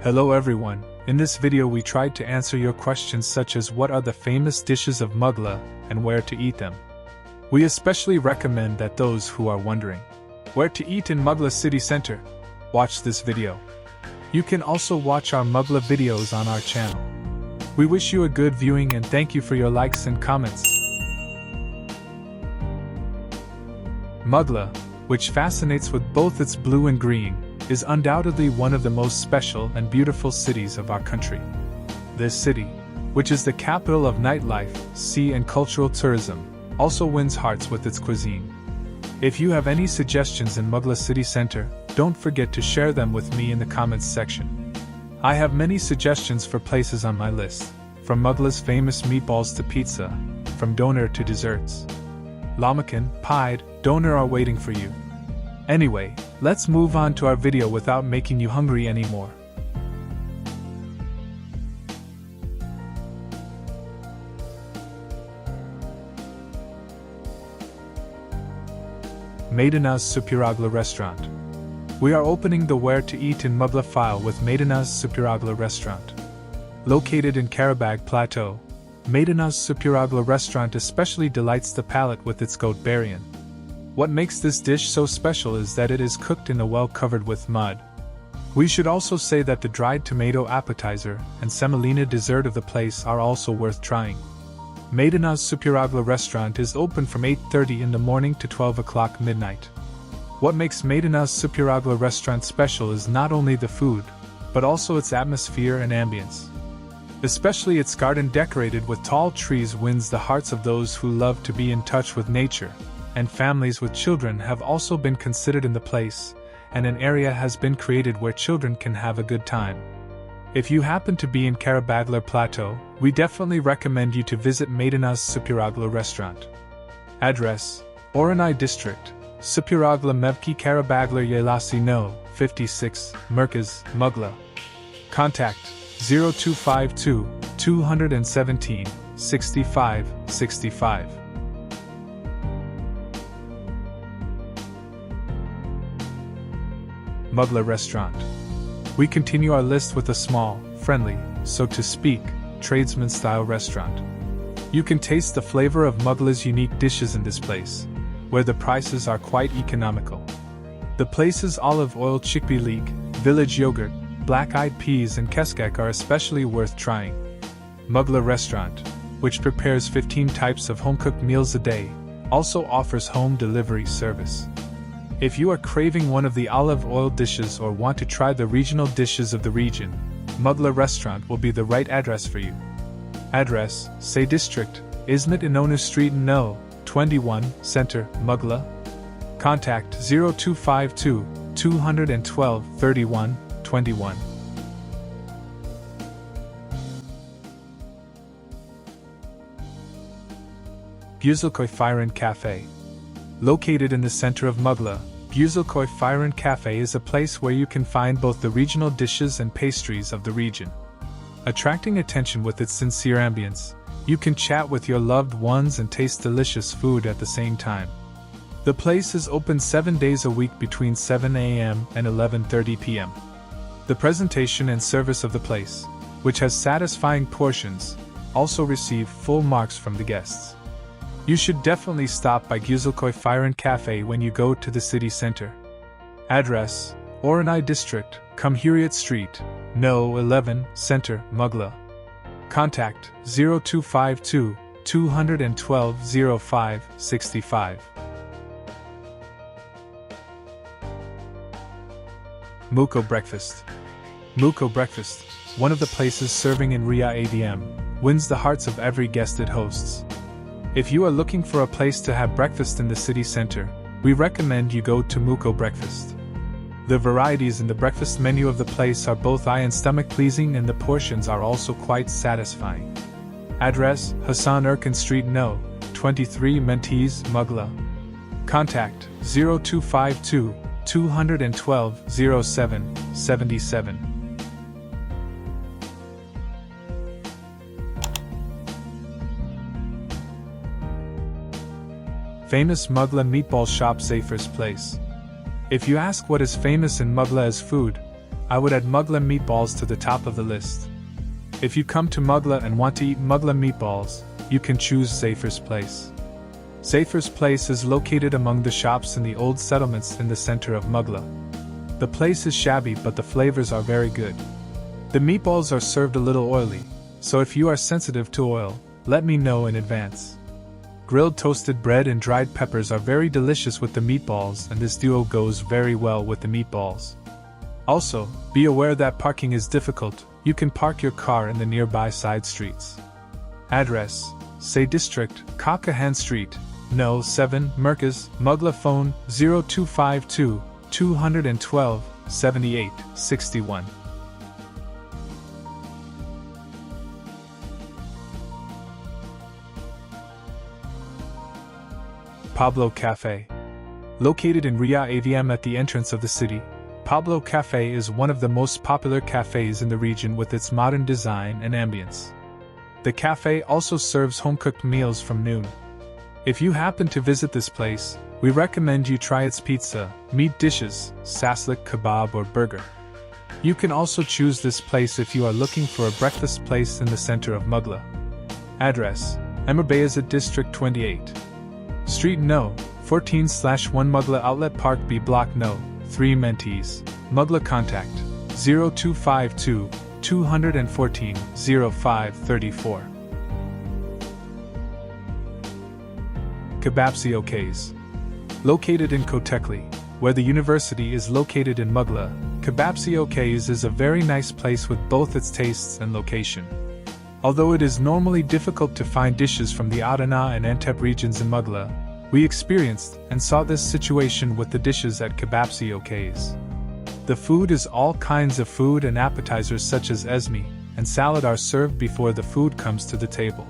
Hello everyone, in this video we tried to answer your questions such as what are the famous dishes of Muğla and where to eat them. We especially recommend that those who are wondering where to eat in Muğla city center, watch this video. You can also watch our Muğla videos on our channel. We wish you a good viewing and thank you for your likes and comments. Muğla, which fascinates with both its blue and green, is undoubtedly one of the most special and beautiful cities of our country. This city, which is the capital of nightlife, sea and cultural tourism, also wins hearts with its cuisine. If you have any suggestions in Muğla city center, don't forget to share them with me in the comments section. I have many suggestions for places on my list, from Muğla's famous meatballs to pizza, from doner to desserts. Lahmacun, pied, doner are waiting for you. Anyway, let's move on to our video without making you hungry anymore. Maydanoz Süpüroğlu Restaurant. We are opening the Where to Eat in Muğla file with Maydanoz Süpüroğlu Restaurant. Located in Karabag Plateau, Maydanoz Süpüroğlu Restaurant especially delights the palate with its goat barian. What makes this dish so special is that it is cooked in a well covered with mud. We should also say that the dried tomato appetizer and semolina dessert of the place are also worth trying. Maydanoz Süpüroğlu Restaurant is open from 8:30 in the morning to 12 o'clock midnight. What makes Maydanoz Süpüroğlu Restaurant special is not only the food, but also its atmosphere and ambience. Especially its garden decorated with tall trees wins the hearts of those who love to be in touch with nature, and families with children have also been considered in the place, and an area has been created where children can have a good time. If you happen to be in Karabaglar Plateau, we definitely recommend you to visit Maydanoz Süpüroğlu Restaurant. Address: Oranay District, Süpüroğlu Mevki Karabaglar Yaylası No. 56, Merkez, Muğla. Contact 0252 217 65 65. Muğla Restaurant. We continue our list with a small, friendly, so to speak, tradesman-style restaurant. You can taste the flavor of Muğla's unique dishes in this place, where the prices are quite economical. The place's olive oil chickpea leek, village yogurt, black-eyed peas and keskek are especially worth trying. Muğla Restaurant, which prepares 15 types of home-cooked meals a day, also offers home delivery service. If you are craving one of the olive oil dishes or want to try the regional dishes of the region, Muğla Restaurant will be the right address for you. Address: Say District, İzmit İnönü Street No. 21, Center, Muğla. Contact 0252 212 31 21. Güzelköy Fire Cafe. Located in the center of Muğla, Güzelköy Fire Cafe is a place where you can find both the regional dishes and pastries of the region. Attracting attention with its sincere ambience, you can chat with your loved ones and taste delicious food at the same time. The place is open 7 days a week between 7 a.m. and 11:30 p.m. The presentation and service of the place, which has satisfying portions, also receive full marks from the guests. You should definitely stop by Güzelköy Fire Cafe when you go to the city center. Address: Oranay District, Cumhuriyet Street, No. 11, Center, Muğla. Contact 0252 212 05 65. Muco Breakfast. Muco Breakfast, one of the places serving in Ria AVM, wins the hearts of every guest it hosts. If you are looking for a place to have breakfast in the city center, we recommend you go to Muco Breakfast. The varieties in the breakfast menu of the place are both eye and stomach pleasing and the portions are also quite satisfying. Address: Hasan Erkan Street No. 23 Menteşe, Muğla. Contact 0252 212 07 77. Famous Muğla meatball shop Zafer's place. If you ask what is famous in Muğla as food, I would add Muğla meatballs to the top of the list. If you come to Muğla and want to eat Muğla meatballs, you can choose Zafer's Place. Zafer's Place is located among the shops in the old settlements in the center of Muğla. The place is shabby, but the flavors are very good. The meatballs are served a little oily, so if you are sensitive to oil, let me know in advance. Grilled toasted bread and dried peppers are very delicious with the meatballs, and this duo goes very well with the meatballs. Also, be aware that parking is difficult. You can park your car in the nearby side streets. Address: Say District, Kakahan Street, No. 7, Merkez, Muğla. Phone 0252 212 78 61. Pablo Cafe. Located in Ria AVM at the entrance of the city, Pablo Cafe is one of the most popular cafes in the region with its modern design and ambience. The cafe also serves home-cooked meals from noon. If you happen to visit this place, we recommend you try its pizza, meat dishes, saslik, kebab, or burger. You can also choose this place if you are looking for a breakfast place in the center of Muğla. Address: Emir Beyazıt District 28. Street No. 14/1 Muğla Outlet Park B Block No. 3 Menteşe, Muğla. Contact 0252 214 0534. Kebapçı. Located in Köfteci, where the university is located in Muğla, Kebapçı is a very nice place with both its tastes and location. Although it is normally difficult to find dishes from the Adana and Antep regions in Muğla, we experienced and saw this situation with the dishes at Kebapçı. The food is all kinds of food, and appetizers such as ezme and salad are served before the food comes to the table.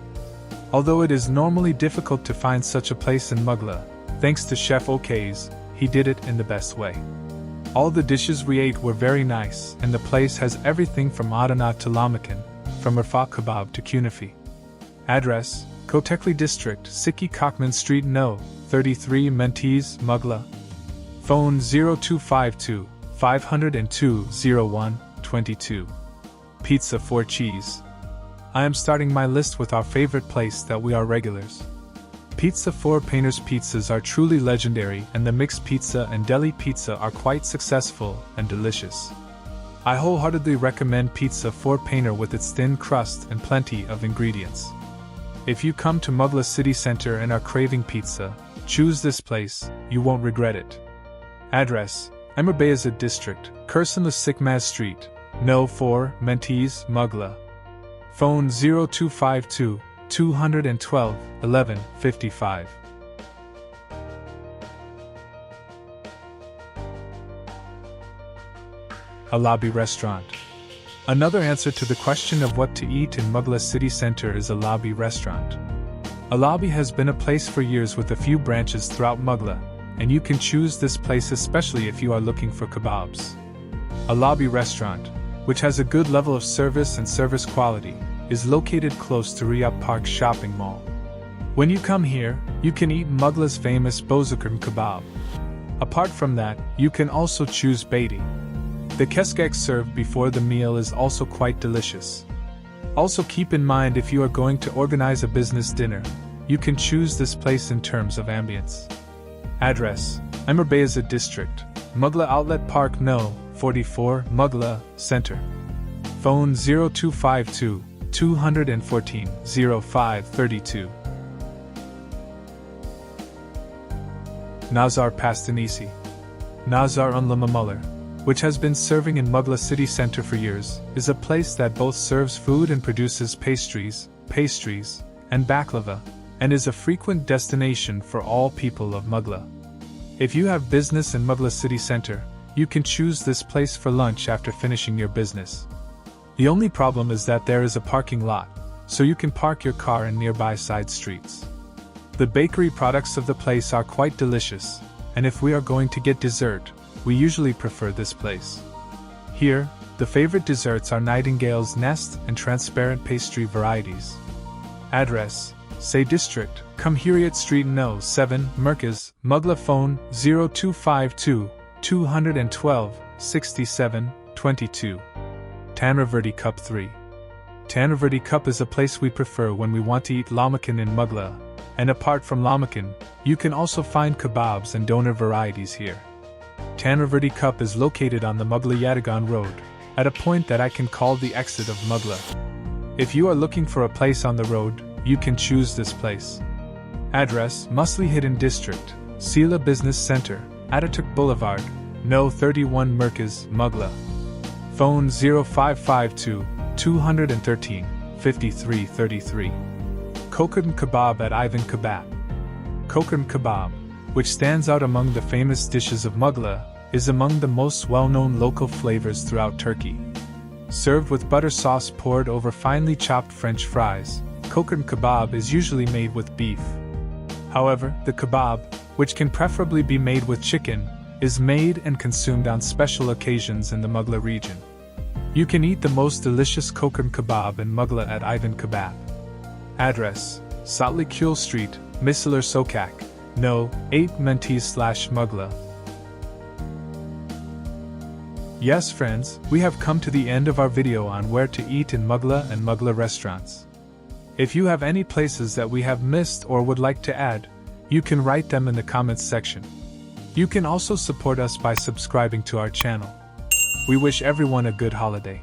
Although it is normally difficult to find such a place in Muğla, thanks to Chef Ökkeş, he did it in the best way. All the dishes we ate were very nice, and the place has everything from Adana to lahmacun, from Urfa kebab to künefe. Address: Köfteci District, Siki Kakman Street No. 33 Menteşe, Muğla. Phone 0252 502 0122. Pizza 4 Cheese. I am starting my list with our favorite place that we are regulars. Pizza 4 Painters pizzas are truly legendary, and the mixed pizza and deli pizza are quite successful and delicious. I wholeheartedly recommend Pizza 4 Painter with its thin crust and plenty of ingredients. If you come to Muğla city center and are craving pizza, choose this place, you won't regret it. Address: Emir Beyazıt District, Kursunlu Sikmaz Street, No. 4, Menteşe, Muğla. Phone 0252 212 1155. Alabi Restaurant. Another answer to the question of what to eat in Muğla city center is Alabi Restaurant. Alabi has been a place for years with a few branches throughout Muğla, and you can choose this place especially if you are looking for kebabs. Alabi Restaurant, which has a good level of service and service quality, is located close to Ria Park Shopping Mall. When you come here, you can eat Muğla's famous Bozukırm kebab. Apart from that, you can also choose beyti. The keskek served before the meal is also quite delicious. Also keep in mind, if you are going to organize a business dinner, you can choose this place in terms of ambience. Address: Emir Beyazıt District, Muğla Outlet Park No. 44, Muğla Center. Phone 0252 214 0532. Nazar Patisserie. Nazar Unlamamuller, which has been serving in Muğla city center for years, is a place that both serves food and produces pastries, and baklava, and is a frequent destination for all people of Muğla. If you have business in Muğla city center, you can choose this place for lunch after finishing your business. The only problem is that there is a parking lot, so you can park your car in nearby side streets. The bakery products of the place are quite delicious, and if we are going to get dessert, we usually prefer this place. Here, the favorite desserts are Nightingale's Nest and transparent pastry varieties. Address: Say District, Cumhuriyet Street No. 7, Merkez, Muğla. Phone 0252 212 67 22. Tanriverdi Cube 3. Tanriverdi Cube is a place we prefer when we want to eat lahmacun in Muğla, and apart from lahmacun, you can also find kebabs and doner varieties here. Tanriverdi Cube is located on the Muğla Yatagan Road, at a point that I can call the exit of Muğla. If you are looking for a place on the road, you can choose this place. Address: Musli Hidden District, Sila Business Center, Atatürk Boulevard, No. 31 Merkez, Muğla. Phone 0552 213 5333. Köfteci Kebab at Eyvan Kebab. Köfteci Kebab, which stands out among the famous dishes of Muğla, is among the most well-known local flavors throughout Turkey. Served with butter sauce poured over finely chopped French fries, Köfteci Kebab is usually made with beef. However, the kebab, which can preferably be made with chicken, is made and consumed on special occasions in the Muğla region. You can eat the most delicious Köfteci Kebab in Muğla at Eyvan Kebab. Address: Satlıköy Street, Misler Sokak, No. 8 Menteşe/Muğla. Yes friends, we have come to the end of our video on where to eat in Muğla and Muğla restaurants. If you have any places that we have missed or would like to add, you can write them in the comments section. You can also support us by subscribing to our channel. We wish everyone a good holiday.